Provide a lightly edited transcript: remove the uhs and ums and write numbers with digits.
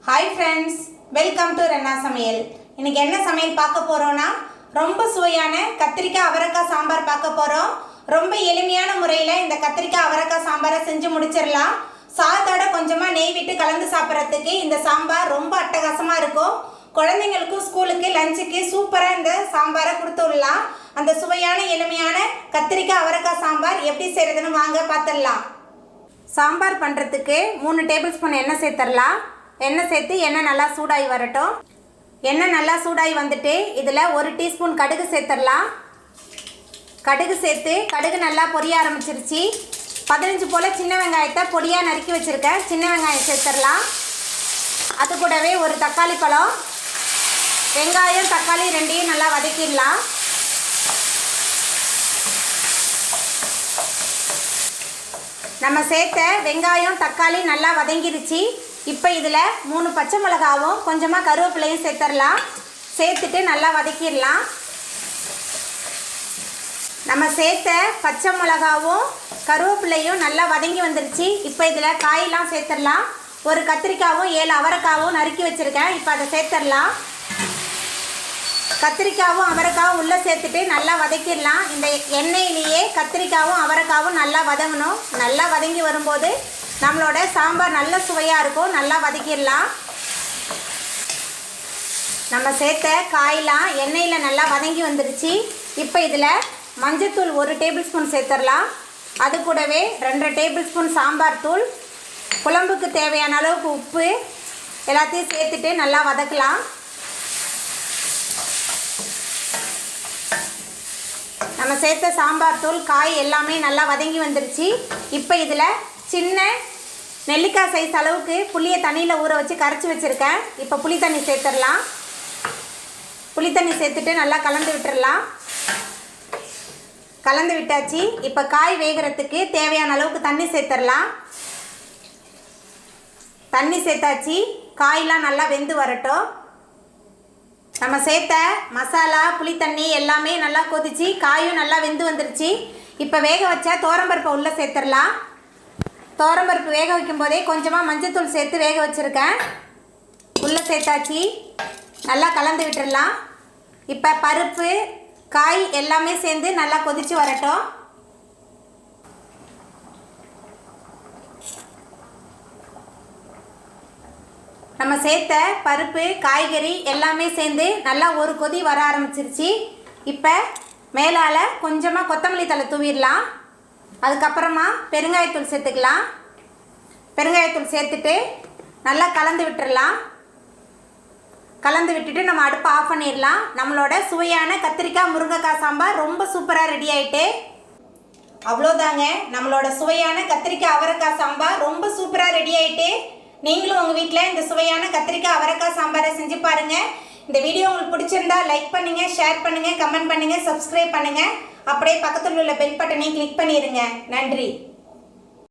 hi friends welcome to रेन्ना समयल इनके என்ன சமையல் பார்க்க போறோம்னா ரொம்ப சுவையான கத்திரிக்காய் அவரக்காய் சாம்பார் பார்க்க போறோம் ரொம்ப எளிமையான முறையில் இந்த கத்திரிக்காய் அவரக்காய் சாம்பாரை செஞ்சு முடிச்சிரலாம் சாதத்தோட கொஞ்சமா நெய் விட்டு கலந்து சாப்பிடுறதுக்கு இந்த சாம்பார் ரொம்ப அட்டகாசமா இருக்கும் குழந்தைகளுக்கு ஸ்கூலுக்கு லஞ்சுக்கு சூப்பரா இந்த சாம்பாரை கொடுத்து விடலாம் அந்த சுவையான எளிமையான கத்திரிக்காய் அவரக்காய் சாம்பார் எப்படி செய்யறதுன்னு வாங்க பார்த்துடலாம் சாம்பார் பண்றதுக்கு 3 டேபிள் ஸ்பூன் எண்ணெய் சேர்த்துடலாம் எண்ணெய் சேர்த்து எண்ணெய் நல்லா சூடாகி வரட்டும் எண்ணெய் நல்லா சூடாகி வந்துட்டு இதில் 1 டீஸ்பூன் கடுகு சேர்த்துடலாம் கடுகு சேர்த்து கடுகு நல்லா பொரிய ஆரம்பிச்சிருச்சு 15 போல் சின்ன வெங்காயத்தை பொடியாக நறுக்கி வச்சுருக்கேன் சின்ன வெங்காயம் சேர்த்துடலாம் அது கூடவே ஒரு தக்காளி பழம் வெங்காயம் தக்காளி ரெண்டையும் நல்லா வதக்கிடலாம் நம்ம சேர்த்த வெங்காயம் தக்காளி நல்லா வதங்கிருச்சு இப்போ இதில் 3 பச்சை மிளகாவும் கொஞ்சமாக கருவேப்பிலையும் சேர்த்துடலாம் சேர்த்துட்டு நல்லா வதக்கிடலாம் நம்ம சேர்த்த பச்சை மிளகாவும் கருவேப்பிலையும் நல்லா வதங்கி வந்துருச்சு இப்போ இதில் காயெல்லாம் சேர்த்துடலாம் ஒரு கத்திரிக்காவும் 7 அவரைக்காவும் நறுக்கி வச்சுருக்கேன் இப்போ அதை சேர்த்துடலாம் கத்திரிக்காவும் அவரைக்காவும் உள்ளே சேர்த்துட்டு நல்லா வதக்கிடலாம் இந்த எண்ணெயிலேயே கத்திரிக்காவும் அவரைக்காவும் நல்லா வதங்கணும் நல்லா வதங்கி வரும்போது நம்மளோட சாம்பார் நல்ல சுவையாக இருக்கும் நல்லா வதக்கிடலாம் நம்ம சேர்த்த காயெல்லாம் எண்ணெயில் நல்லா வதங்கி வந்துருச்சு இப்போ இதில் மஞ்சத்தூள் 1 டேபிள் ஸ்பூன் சேர்த்துடலாம் அது கூடவே 2 டேபிள் ஸ்பூன் சாம்பார் தூள் குழம்புக்கு தேவையான அளவுக்கு உப்பு எல்லாத்தையும் சேர்த்துட்டு நல்லா வதக்கலாம் நம்ம சேர்த்த சாம்பார் தூள் காய் எல்லாமே நல்லா வதங்கி வந்துருச்சு இப்போ இதில் சின்ன நெல்லிக்காய் சைஸ் அளவுக்கு புளியை தண்ணியில் ஊற வச்சு கரைச்சி வச்சுருக்கேன் இப்போ புளி தண்ணி சேர்த்துடலாம் புளி தண்ணி சேர்த்துட்டு நல்லா கலந்து விட்டுடலாம் கலந்து விட்டாச்சு இப்போ காய் வேகிறதுக்கு தேவையான அளவுக்கு தண்ணி சேர்த்துடலாம் தண்ணி சேர்த்தாச்சு காயெலாம் நல்லா வெந்து வரட்டும் நம்ம சேர்த்த மசாலா புளி தண்ணி எல்லாமே நல்லா கொதிச்சு காயும் நல்லா வெந்து வந்துருச்சு இப்போ வேக வச்ச துவரம்பருப்பை உள்ளே சேர்த்துடலாம் துவரம்பருப்பு வேக வைக்கும் போதே கொஞ்சமாக மஞ்சத்தூள் சேர்த்து வேக வச்சுருக்கேன் உள்ளே சேர்த்தாச்சு நல்லா கலந்து விட்டுடலாம் இப்போ பருப்பு காய் எல்லாமே சேர்ந்து நல்லா கொதித்து வரட்டும் நம்ம சேர்த்த பருப்பு காய்கறி எல்லாமே சேர்ந்து நல்லா ஒரு கொதி வர ஆரம்பிச்சிருச்சு இப்போ மேலால் கொஞ்சமாக கொத்தமல்லி தழை தூவிடலாம் அதுக்கப்புறமா பெருங்காயத்தூள் சேர்த்துக்கலாம் பெருங்காயத்தூள் சேர்த்துட்டு நல்லா கலந்து விட்டுடலாம் கலந்து விட்டுட்டு நம்ம அடுப்பை ஆஃப் பண்ணிடலாம் நம்மளோட சுவையான கத்திரிக்காய் முருங்கைக்காய் சாம்பார் ரொம்ப சூப்பராக ரெடி ஆகிட்டு அவ்வளோதாங்க நம்மளோட சுவையான கத்திரிக்காய் அவரைக்காய் சாம்பார் ரொம்ப சூப்பராக ரெடி ஆகிட்டு நீங்களும் உங்கள் வீட்டில் இந்த சுவையான கத்திரிக்காய் அவரைக்காய் சாம்பாரை செஞ்சு பாருங்கள் இந்த வீடியோ உங்களுக்கு பிடிச்சிருந்தா லைக் பண்ணுங்கள் ஷேர் பண்ணுங்கள் கமெண்ட் பண்ணுங்கள் சப்ஸ்கிரைப் பண்ணுங்கள் அப்படியே பக்கத்தில் உள்ள பெல் பட்டனையும் கிளிக் பண்ணிடுங்க நன்றி